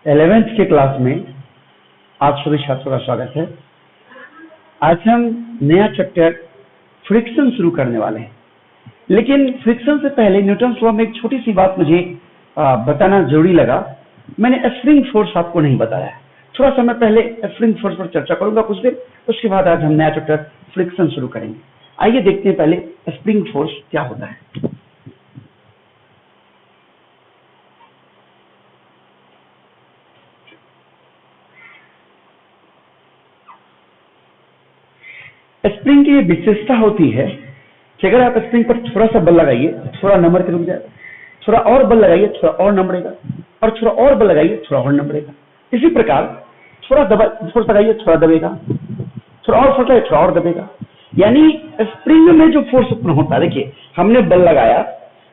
11th के class में आप सभी छात्रों का स्वागत है। आज हम नया चैप्टर फ्रिक्शन शुरू करने वाले हैं, लेकिन फ्रिक्शन से पहले न्यूटन लॉ में एक छोटी सी बात मुझे बताना जरूरी लगा। मैंने स्प्रिंग फोर्स आपको नहीं बताया है। थोड़ा सा मैं पहले स्प्रिंग फोर्स पर चर्चा करूंगा कुछ देर, उसके बाद आज हम नया चैप्टर फ्रिक्शन शुरू करेंगे। आइए देखते हैं पहले स्प्रिंग फोर्स क्या होता है। स्प्रिंग की विशेषता होती है कि अगर आप स्प्रिंग पर थोड़ा सा बल लगाइए, थोड़ा नंबर के रुक जाएगा, थोड़ा और बल लगाइए, थोड़ा और नंबरेगा, और थोड़ा और बल लगाइए, थोड़ा और नंबरेगा। इसी प्रकार थोड़ा फोर्स लगाइए, थोड़ा दबेगा, थोड़ा और फोर्स लगाइए, थोड़ा और दबेगा। यानी स्प्रिंग में जो फोर्स उत्पन्न होता है, देखिए हमने बल लगाया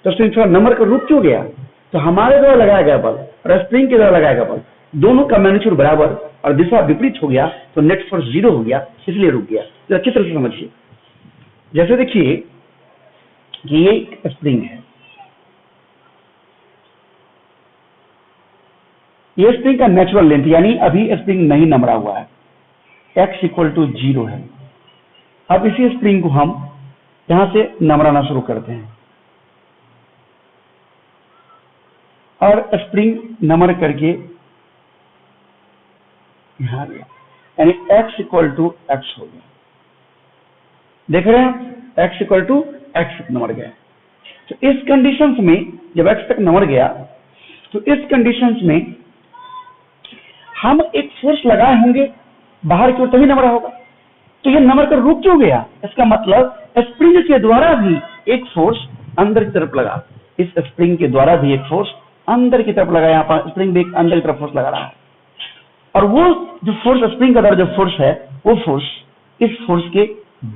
तो स्प्रिंग थोड़ा नंबर का रुक क्यों गया, तो हमारे द्वारा लगाया गया बल और स्प्रिंग के द्वारा लगाया गया बल दोनों का मैग्नीट्यूड बराबर और दिशा विपरीत हो गया, तो नेट फोर्स 0 हो गया, इसलिए रुक गया। तो अच्छी तरह से समझिए। जैसे देखिए कि ये एक स्प्रिंग है, ये स्प्रिंग का नेचुरल लेंथ यानी अभी स्प्रिंग नहीं नमरा हुआ है, x = 0 है। अब इसी स्प्रिंग को हम यहां से नमराना शुरू करते हैं और स्प्रिंग नमर करके यहां गया, यानी x = x हो गया। देख रहे हैं x = x नंबर गया। तो इस कंडीशंस में जब x तक नंबर गया, तो इस कंडीशंस में हम एक फोर्स लगाए होंगे बाहर की ओर, तभी नंबर होगा। तो ये नंबर का रुक क्यों गया, इसका मतलब स्प्रिंग के द्वारा भी एक फोर्स अंदर की तरफ लगा। इस स्प्रिंग के द्वारा भी एक फोर्स अंदर की तरफ लगा। यहाँ पर स्प्रिंग भी अंदर की तरफ फोर्स लगा रहा है, और वो जो फोर्स स्प्रिंग का द्वारा जो फोर्स है, वो फोर्स इस फोर्स के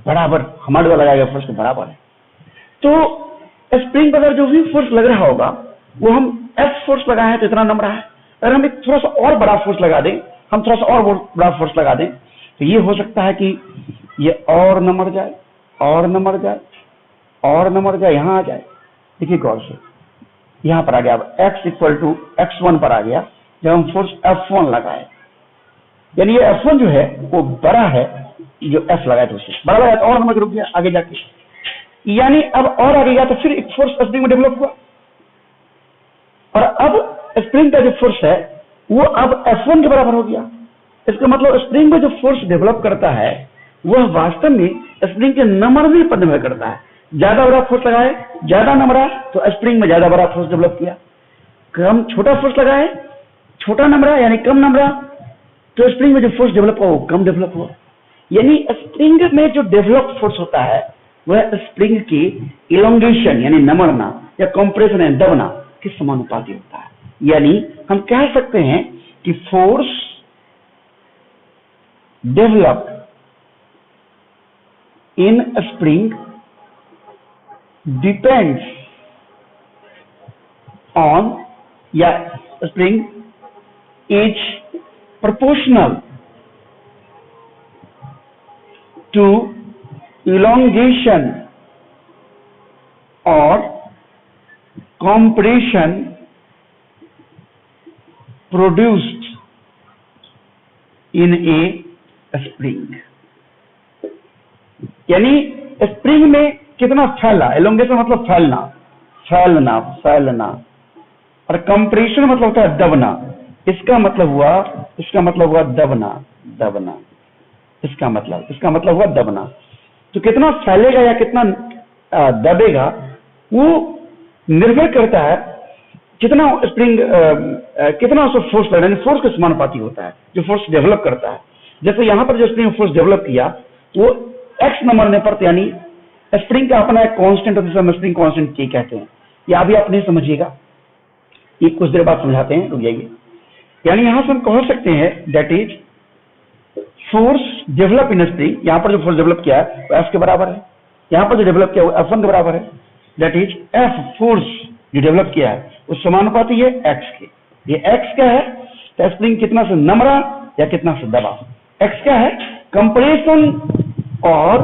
बराबर, हमारे द्वारा लगाया गया फोर्स के बराबर है। तो स्प्रिंग का द्वारा जो भी फोर्स लग रहा होगा वो हम F फोर्स लगाए हैं तो इतना नंबर है। अगर हम एक थोड़ा सा और बड़ा फोर्स लगा दें, हम थोड़ा सा और बड़ा फोर्स लगा दें, तो ये हो सकता है कि ये और नंबर जाए, और नंबर जाए, और नंबर जाए, यहां आ जाए। देखिए गौर से, यहां पर आ गया। अब x = x1 पर आ गया जब हम फोर्स F1 लगाए, यानी ये F1 जो है वो बड़ा है, जो F लगाया था उससे बड़ा लगा, तो और नंबर रुक गया आगे जाके, यानी अब और आगे गया तो फिर एक फोर्स स्प्रिंग में डेवलप हुआ, और अब स्प्रिंग का जो फोर्स है वो अब F1 के बराबर हो गया। इसका मतलब स्प्रिंग में जो फोर्स डेवलप करता है वह वास्तव में स्प्रिंग के नंबरने पर निर्भर करता है। ज्यादा बड़ा फोर्स लगाए, ज्यादा नंबरा, तो स्प्रिंग में ज्यादा बड़ा फोर्स डेवलप किया। कम छोटा फोर्स लगाए, छोटा नंबरा यानी कम नंबरा, तो स्प्रिंग में जो फोर्स डेवलप हुआ वो कम डेवलप हुआ। यानी स्प्रिंग में जो डेवलप फोर्स होता है वह स्प्रिंग की इलोंगेशन यानी नमरना या कंप्रेशन यानी दबना के समानुपाती होता है। यानी हम कह सकते हैं कि force develop in spring depends on, या spring is proportional to elongation or compression produced in a spring। यानी स्प्रिंग में कितना फैला, एलोंगेशन मतलब फैलना, फैलना, फैलना, और कंप्रेशन मतलब होता है दबना। इसका मतलब हुआ दबना, दबना, इसका मतलब हुआ दबना। तो कितना फैलेगा या कितना दबेगा वो निर्भर करता है कितना स्प्रिंग कितना उसको फोर्स लग रहा है, फोर्स के समानुपाती होता है जो फोर्स डेवलप करता है। जैसे यहां पर जो स्प्रिंग फोर्स डेवलप किया वो x नंबर पर, यानी स्प्रिंग का अपना एक कांस्टेंट होता है, स्प्रिंग कांस्टेंट के कहते हैं। या अभी आप नहीं समझिएगा, ये कुछ देर बाद समझाते हैं, रुक जाइए। यानी यहां से हम कह सकते हैं that is force develop in spring, यहां पर जो फोर्स डेवलप किया है वो F के बराबर है, यहां पर जो डेवलप किया वो F1 के बराबर है। दैट इज F फोर्स जो डेवलप किया है वो समानुपाती है x के। ये x क्या है, तो स्प्रिंग कितना से नमरा या कितना से दबा। x क्या है, कंप्रेशन और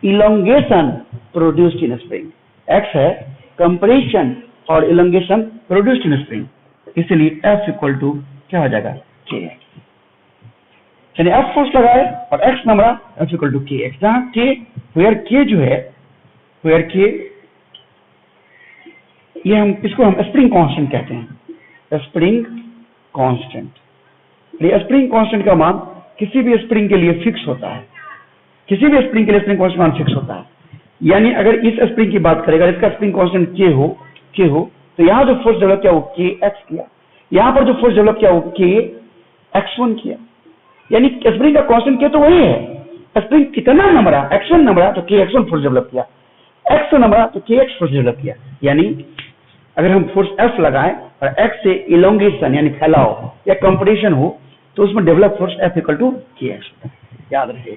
elongation produced in spring. x है कंप्रेशन और इलोंगेशन प्रोड्यूस्ड इन स्प्रिंग, इसलिए F = क्या हो जाएगा kx। यानी f फोर्स लगाए और x number f equal to kx, जहां k वेयर k जो है वेयर k, ये हम इसको हम स्प्रिंग कांस्टेंट कहते हैं, स्प्रिंग कांस्टेंट। ये स्प्रिंग कांस्टेंट का मान किसी भी स्प्रिंग के लिए फिक्स होता है, किसी भी स्प्रिंग के लिए स्प्रिंग कांस्टेंट मान फिक्स होता है। यानी अगर इस स्प्रिंग की बात करेगा, इसका स्प्रिंग कांस्टेंट k हो तो यहाँ जो फोर्स डेवलप किया वो kx किया, यहाँ पर जो फोर्स डेवलप किया वो kx1 किया। यानी स्प्रिंग का कांस्टेंट k तो वही है, स्प्रिंग कितना नंबर है, x1 नंबर है तो kx1 फोर्स डेवलप किया, x नंबर है तो kx फोर्स डेवलप किया। यानी अगर हम फोर्स F लगाएं और x से इलोंगेशन यानी फैलाव या कंप्रेशन हो तो उसमें develop force F equal to kx, याद रहे।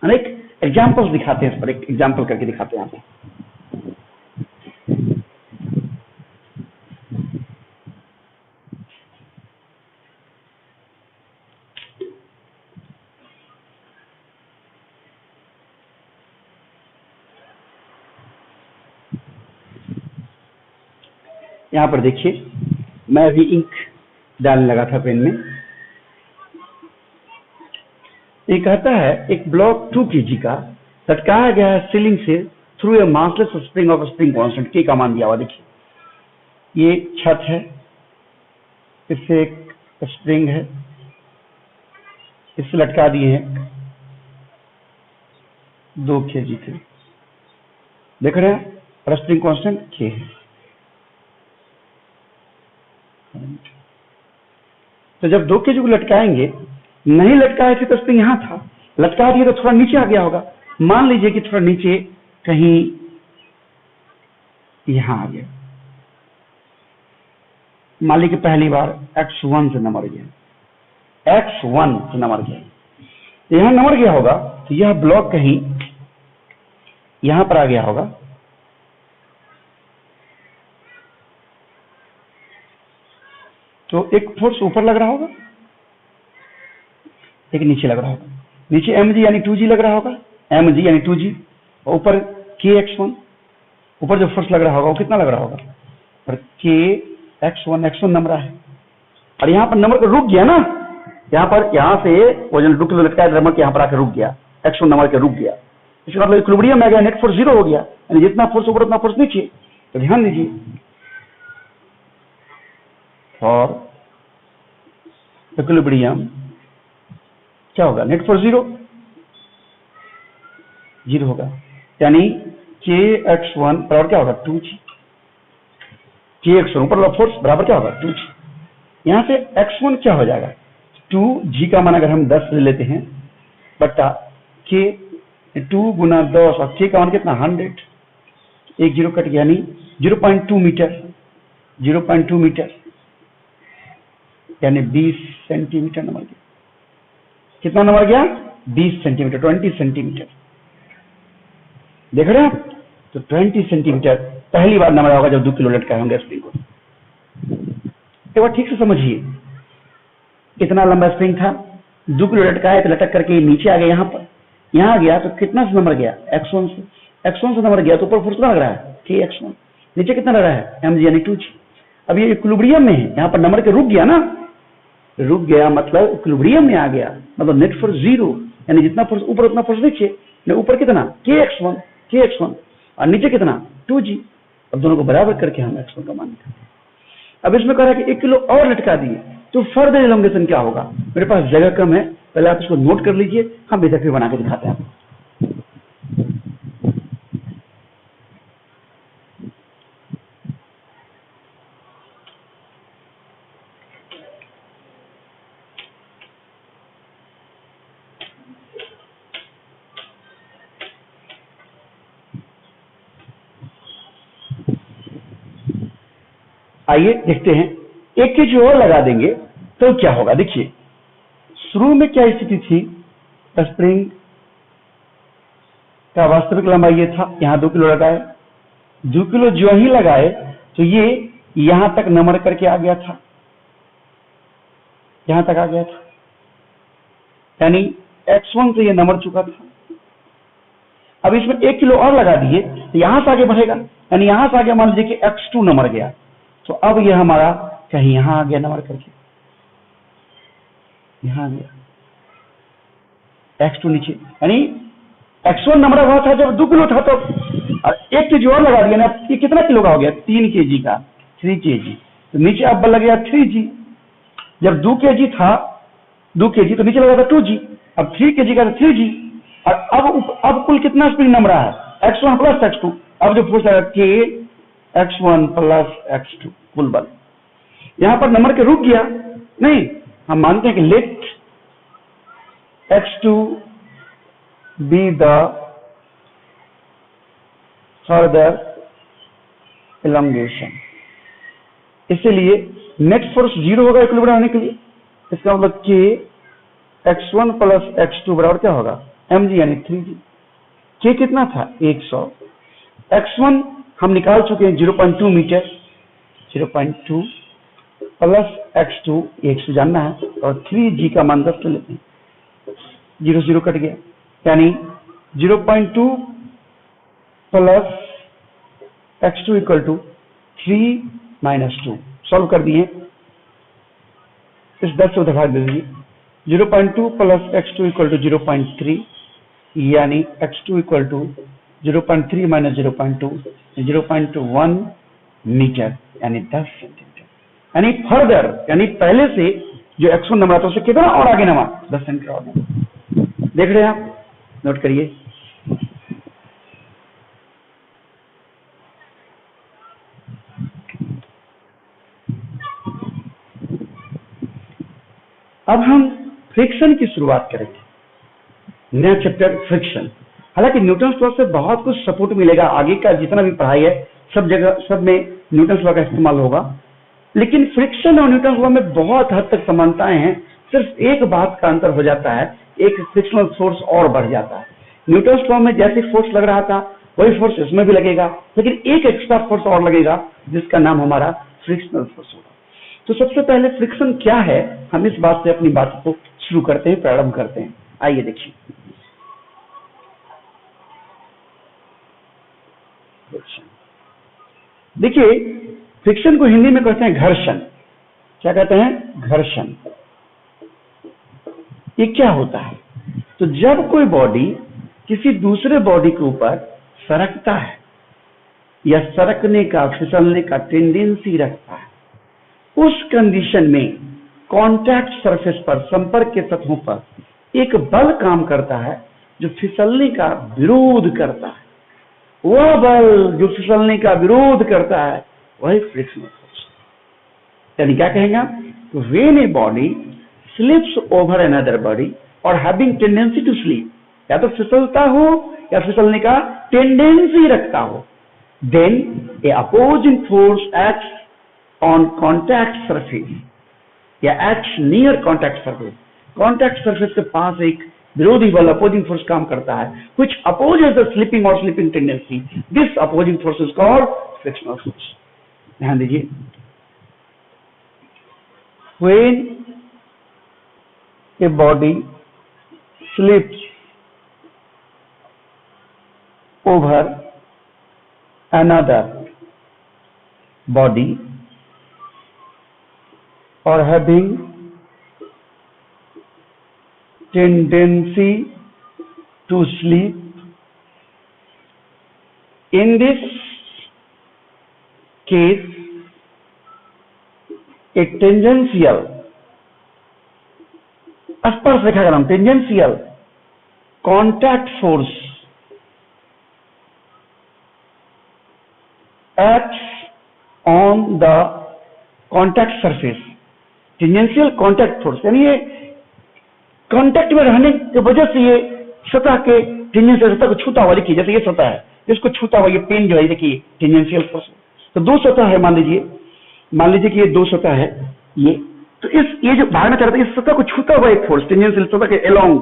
अनेक एग्जाम्पल्स दिखाते हैं, इस पर एक एग्जाम्पल करके दिखाते हैं यहाँ यहाँ पर देखिए, मैं अभी इंक डालने लगा था पेन में। ये कहता है एक ब्लॉक 2 kg का लटकाया गया है सीलिंग से through a massless spring of spring constant k का मान दिया हुआ। देखिए ये छत है, इससे एक स्प्रिंग है, इससे लटका दिए हैं 2 kg के, देख रहे हैं, और स्प्रिंग कांस्टेंट k है। तो जब 2 kg को लटकाएंगे, नहीं लटकाए थे तो स्प्रिंग यहां था, लटका दिए तो थोड़ा नीचे आ गया होगा। मान लीजिए कि थोड़ा नीचे कहीं यहां आ गया, मान लीजिए पहली बार x1 से नंबर गया, x1 से नंबर गया, यहां नंबर गया होगा तो यह ब्लॉक कहीं यहां पर आ गया होगा, तो एक फोर्स ऊपर लग रहा होगा, एक नीचे लग रहा होगा। नीचे mg यानी 2g लग रहा होगा, mg यानी 2g, और ऊपर kx1, ऊपर जो फोर्स लग रहा होगा वो कितना लग रहा होगा, और kx1 नंबर है, और यहाँ पर नंबर को रुक गया ना, यहाँ से वो जो 2 किलो लटकाया नंबर के यहाँ पर आकर रुक गया, x1 नंबर के रुक गया, इसका मतलब इक्विलिब्रियम में आ गया, नेट फोर्स 0 हो गया, यानी जितना फोर्स ऊपर उतना फोर्स नीचे। तो ध्यान दीजिए, फॉर इक्विलिब्रियम क्या होगा, नेट फोर्स 0 होगा, यानी kx1 बराबर क्या होगा 2g, kx1 ऊपर वाला फोर्स बराबर क्या होगा 2g। यहां से x1 क्या हो जाएगा, 2g का मान अगर हम 10 ले लेते हैं बट्टा k, 2 गुना 10 और k का मान कितना 100, एक जीरो कट गया, यानी 0.2 मीटर, 0.2 मीटर यानी 20 सेंटीमीटर नंबर गया। कितना नंबर गया 20 सेंटीमीटर, 20 सेंटीमीटर, देख रहे हैं आप, तो 20 सेंटीमीटर पहली बार नंबर होगा जब 2 किलो लटकाए होंगे स्प्रिंग को। एक बार ठीक से समझिए, कितना लंबा स्प्रिंग था, 2 किलो लटकाए तो लटक करके नीचे आ गया, यहाँ पर यहाँ गया तो कितना से नंबर गया x1 से नंबर गया तो ऊपर फोर्स कितना लग रहा है kx1, नीचे कितना लग रहा है mg यानी 2g। अब ये इक्विलिब्रियम में है, यहाँ पर नंबर के रुक गया ना, रुक गया मतलब इक्विलिब्रियम में आ गया, मतलब नेट फोर्स 0, यानी जितना फोर्स ऊपर उतना फोर्स नीचे, ऊपर कितना kx1 और नीचे कितना 2g। अब दोनों को बराबर करके हम x1 का मान निकालें। अब इसमें कह रहा है कि 1 किलो और लटका दिए तो फर्दर इलोंगेशन क्या होगा, मेरे पास जगह कम है, पहले आप इसको नोट कर लीजिए, हम इधर फिर बना के दिखाते हैं। आइए देखते हैं, 1 kg और लगा देंगे तो क्या होगा। देखिए शुरू में क्या स्थिति थी, स्प्रिंग का वास्तविक लंबाई ये था, यहाँ 2 किलो लगाए, 2 किलो जो ही लगाए तो ये यहां तक नंबर करके आ गया था, यहां तक आ गया था, यानी x1 से ये नंबर चुका था। अब इसमें 1 किलो और लगा दिए तो यहां से आगे बढ़ेगा, यानी यहां से आगे मान लीजिए कि x2 नंबर गया, तो अब ये हमारा कहीं यहां आ गया नंबर करके, यहाँ आ गया, x2 नीचे, यानी x1 नंबर हुआ था जब 2 किलो था, तो 1 kg और लगा दिया ना, ये कितना किलो का हो गया, 3 kg का, 3 kg, तो नीचे अब लग गया 3g। जब 2 kg था, 2 kg तो नीचे लगा था 2g, अब 3 kg का 3g, और अब कुल कितना स्प्रिंग नंबर है, x1 प्लस x2। अब जो पूछ रहा है k x1 प्लस x2 कुल बल, यहां पर नंबर के रुक गया नहीं, हम मानते हैं कि let x2 be the further elongation, इसीलिए नेट फोर्स 0 होगा इक्विलिब्रियम आने के लिए। इसका मतलब k x1 प्लस x2 बराबर क्या होगा, mg यानी 3g। k कितना था 100, x1 हम निकाल चुके हैं 0.2 मीटर, 0.2 प्लस x2 100 जानना है, और 3g का मान 10 लेते हैं, 0 0 कट गया, यानी 0.2 plus x2 equal to 3 minus 2। Solve कर दिए, इस 10 से उधर भाग दे दीजिए, 0.2 प्लस x2 इक्वल टू 0.3, यानी x2 equal to 0.3 minus 0.2, 0.1 metre, यानी 10 सेंटीमीटर। यानी फर्दर, यानी पहले से जो x1 नंबर था उससे कितना और आगे नंबर, 10 सेंटीमीटर और नंबर। देख रहे हैं आप, नोट करिए। अब हम फ्रिक्शन की शुरुआत करेंगे, नया चैप्टर फ्रिक्शन। हालांकि न्यूटन लॉ से बहुत कुछ सपोर्ट मिलेगा, आगे का जितना भी पढ़ाई है सब जगह, सब में न्यूटन लॉ का इस्तेमाल होगा, लेकिन फ्रिक्शन और न्यूटन लॉ में बहुत हद तक समानताएं हैं। सिर्फ एक बात का अंतर हो जाता है, एक फ्रिक्शनल फोर्स और बढ़ जाता है। न्यूटन लॉ में जैसे फोर्स लग रहा था वही फोर्स इसमें भी लगेगा, लेकिन एक एक्स्ट्रा फोर्स और लगेगा जिसका नाम हमारा फ्रिक्शनल फोर्स होगा। तो सबसे पहले फ्रिक्शन क्या है, हम इस बात से अपनी बात को शुरू करते हैं, प्रारंभ करते हैं। आइए देखिए, देखिए फ्रिक्शन को हिंदी में कहते हैं घर्षण। क्या कहते हैं, घर्षण। ये क्या होता है, तो जब कोई बॉडी किसी दूसरे बॉडी के ऊपर सरकता है या सरकने का, फिसलने का टेंडेंसी रखता है, उस कंडीशन में कांटेक्ट सरफेस पर, संपर्क के सतहों पर एक बल काम करता है जो फिसलने का विरोध करता है। वह बल जो फिसलने का विरोध करता है वही फ्रिक्शनल फोर्स। यानी क्या कहेंगे, when a body slips over another body और हैविंग टेंडेंसी टू स्लिप, या तो फिसलता हो या फिसलने का टेंडेंसी रखता हो, then a opposing force acts on contact surface या acts near contact surface. Contact surface के पास एक विरोधी बल, अपोजिंग फोर्स काम करता है, which opposes the slipping or slipping tendency. This opposing force is called frictional force. ध्यान दीजिए, when a body slips over another body or having tendency to sleep, in this case a tangential, स्पर्श रेखा का नाम tangential contact force acts on the contact surface. Tangential contact force, यानी ये contact में रहने की वजह से ये सतह के टेंजेंशियल सतह को छूता हुआ, देखिए जैसे ये सतह है, इसको छूता हुआ ये पेन जो है, देखिए टेंजेंशियल फोर्स। तो दो सतह है, मान लीजिए कि ये दो सतह है, ये तो ये जो भागना चाहता है, इस सतह को छूता हुआ एक फोर्स टेंजेंशियल सतह के along,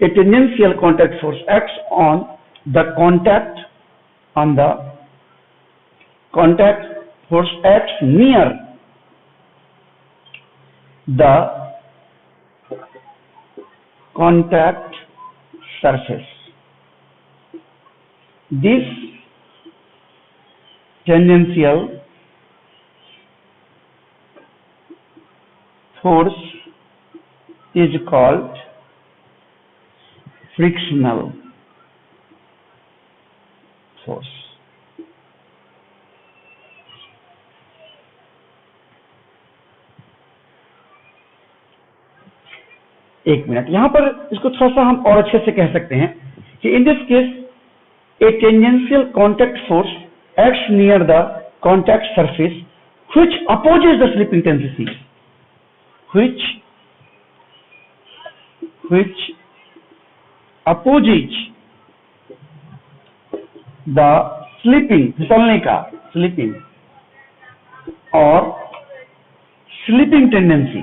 A tangential contact force acts on the contact force acts near the contact surface. This tangential force is called frictional force. एक मिनट, यहां पर इसको थोड़ा सा हम और अच्छे से कह सकते हैं कि in this case a tangential contact force acts near the contact surface which opposes the slipping tendency, which opposes the slipping, फिसलने का, slipping और slipping tendency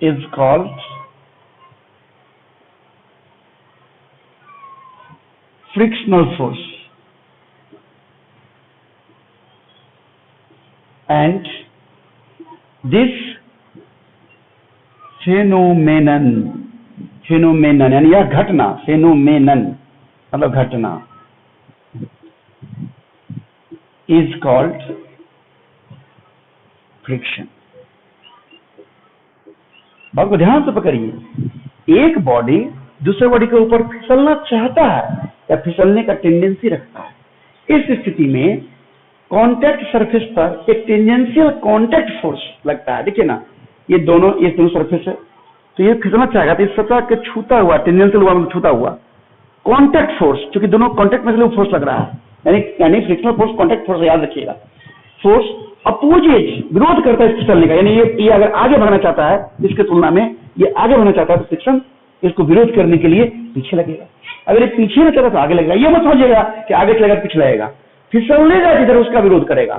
is called frictional force, and this phenomenon यानी यह घटना, phenomenon मतलब घटना, is called friction. बात को ध्यान से पकड़िए, एक बॉडी दूसरे बॉडी के ऊपर फिसलना चाहता है या फिसलने का टेंडेंसी रखता है। इस स्थिति में कांटेक्ट सरफेस पर एक टेंजेंशियल कांटेक्ट फोर्स लगता है। देखिए ना, ये दोनों सरफेस है, तो ये फिसलना चाहेगा, तो इस सतह के छूता हुआ, टेंजेंशियल हुआ मतलब छूता हुआ कांटेक्ट फोर्स, क्योंकि दोनों कांटेक्ट में फोर्स लग रहा है, यानी फ्रिक्शनल फोर्स कांटेक्ट फोर्स, याद रखिएगा। फोर्स अपोजिट, विरोध करता है फिसलने का, यानी ये अगर आगे भागना चाहता है इसके तुलना में, ये आगे भागना चाहता है तो फ्रिक्शन इसको विरोध करने के लिए पीछे लगेगा। अगर ये पीछे न चला तो आगे लगेगा। ये मत समझिएगा कि आगे चलेगा पीछे लगेगा, फिसलने का जिधर उसका विरोध करेगा।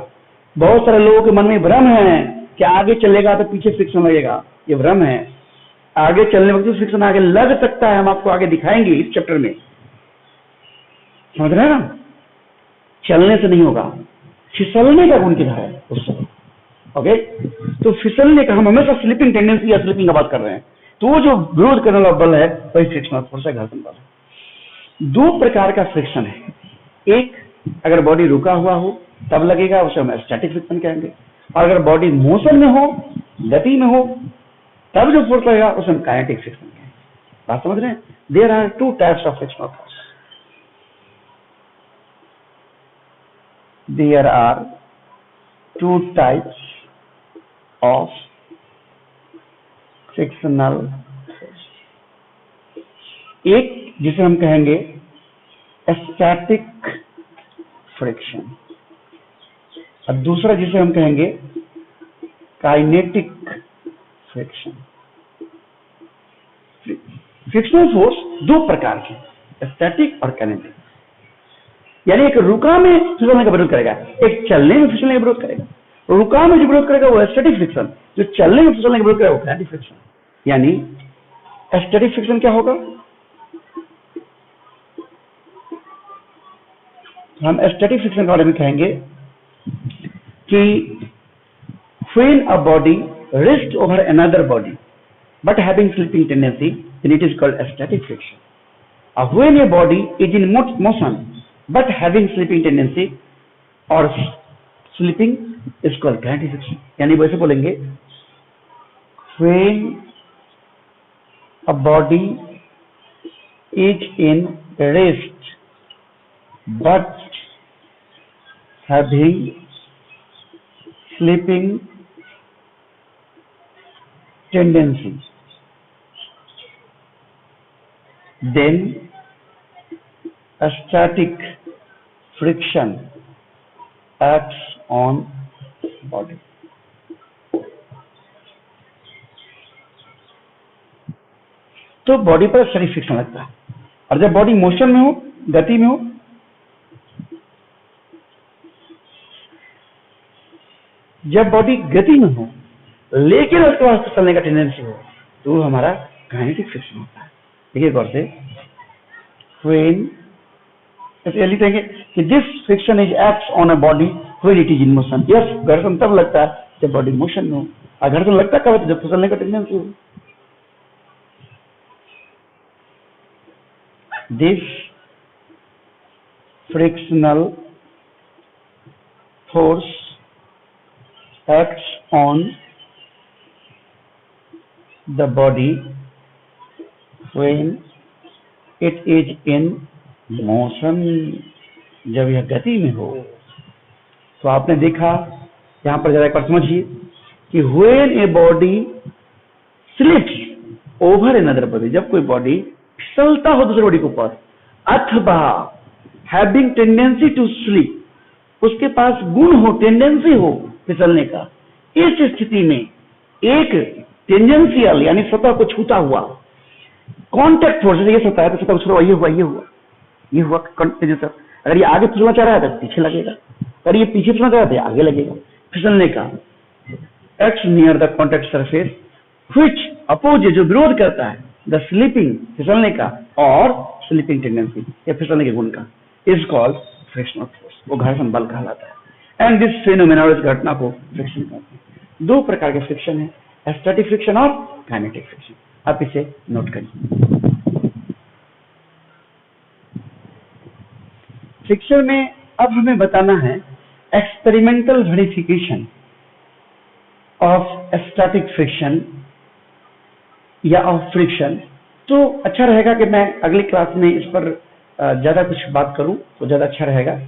बहुत सारे लोगों के मन में भ्रम है कि आगे चलेगा तो पीछे फ्रिक्शन लगेगा, ये भ्रम है। आगे चलने वक्त फ्रिक्शन आगे लग सकता है, हम आपको आगे दिखाएंगे इस चैप्टर में, समझ रहे हैं ना। चलने से नहीं होगा, फिसलने का गुण किधर है उस समय। ओके, तो फिसलने का, हम हमेशा स्लिपिंग टेंडेंसी या स्लिपिंग का बात कर रहे हैं, तो वो जो विरोध करने वाला बल है वही फ्रिक्शनल फोर्स है, घर्षण बल है। दो प्रकार का फ्रिक्शन है, एक अगर बॉडी रुका हुआ हो तब लगेगा, उसे हम स्टैटिक फ्रिक्शन कहेंगे, और अगर बॉडी मोशन में हो, गति में हो, तब जो फोर्स लगेगा उसे हम काइनेटिक फ्रिक्शन कहेंगे। बात समझ रहे हैं? There are two types of frictional force, there are two types of frictional force. एक जिसे हम कहेंगे स्टैटिक फ्रिक्शन, और दूसरा जिसे हम कहेंगे काइनेटिक फ्रिक्शन। फ्रिक्शनल फोर्स दो प्रकार के, स्टैटिक और काइनेटिक, यानी एक रुका में फिसलने का विरोध करेगा, एक चलने में फिसलने का विरोध करेगा। रुका में जो विरोध करेगा वो स्टैटिक फ्रिक्शन, जो चलने में फिसलने का विरोध करेगा वो काइनेटिक फ्रिक्शन। यानी स्टैटिक फ्रिक्शन क्या होगा, हम स्टैटिक फ्रिक्शन के बारे में कहेंगे कि when a body rests over another body but having slipping tendency, then it is called static friction. When a body is in motion but having slipping tendency or slipping is called kinetic friction. यानी वैसे बोलेंगे, when a body is in rest but having slipping tendency, then a static friction acts on body. तो body पर static friction लगता है, और जब body motion में हो, गति में हो, जब बॉडी गति में हो लेकिन उसके पास फिसलने का टेंडेंसी हो, तो हमारा काइनेटिक फ्रिक्शन होता है। देखिए गौर से, when ऐसे लिखेंगे कि this friction is acts on a body when it is in motion. Yes, घर्षण तब लगता है जब बॉडी मोशन में हो, और घर्षण लगता कब है, जब फिसलने का टेंडेंसी हो। This frictional force acts on the body when it is in motion, जब यह गति में हो। तो आपने देखा यहाँ पर जरा एक बार समझिए कि when a body slips over another body, जब कोई बॉडी फिसलता हो दूसरे बॉडी के ऊपर, अथवा having tendency to slip, उसके पास गुण हो, टेंडेंसी हो फिसलने का, इस स्थिति में एक टेंजेंशियल यानी सतह को छूता हुआ कांटेक्ट फोर्स, ये सतह है तो सतह छूता हुआ ये हुआ कंटिन्यूस। अगर ये आगे फिसलना चाह रहा है तो पीछे लगेगा, अगर ये पीछे फिसलना चाह रहा है तो आगे लगेगा। फिसलने का act near the contact surface which oppose, जो विरोध करता है द स्लिपिंग, फिसलने का और स्लिपिंग टेंडेंसी या फिसलने के गुण का, इज कॉल्ड फ्रिक्शनल फोर्स, वो घर्षण बल कहलाता है। एंड दिस फेनोमेना, इस घटना को फ्रिक्शन कहते हैं। दो प्रकार के फ्रिक्शन है, स्टैटिक फ्रिक्शन और काइनेटिक फ्रिक्शन। आप इसे नोट करिए। फ्रिक्शन में अब हमें बताना है experimental verification of static friction या ऑफ फ्रिक्शन। तो अच्छा रहेगा कि मैं अगली क्लास में इस पर ज्यादा कुछ बात करूं तो ज्यादा अच्छा रहेगा।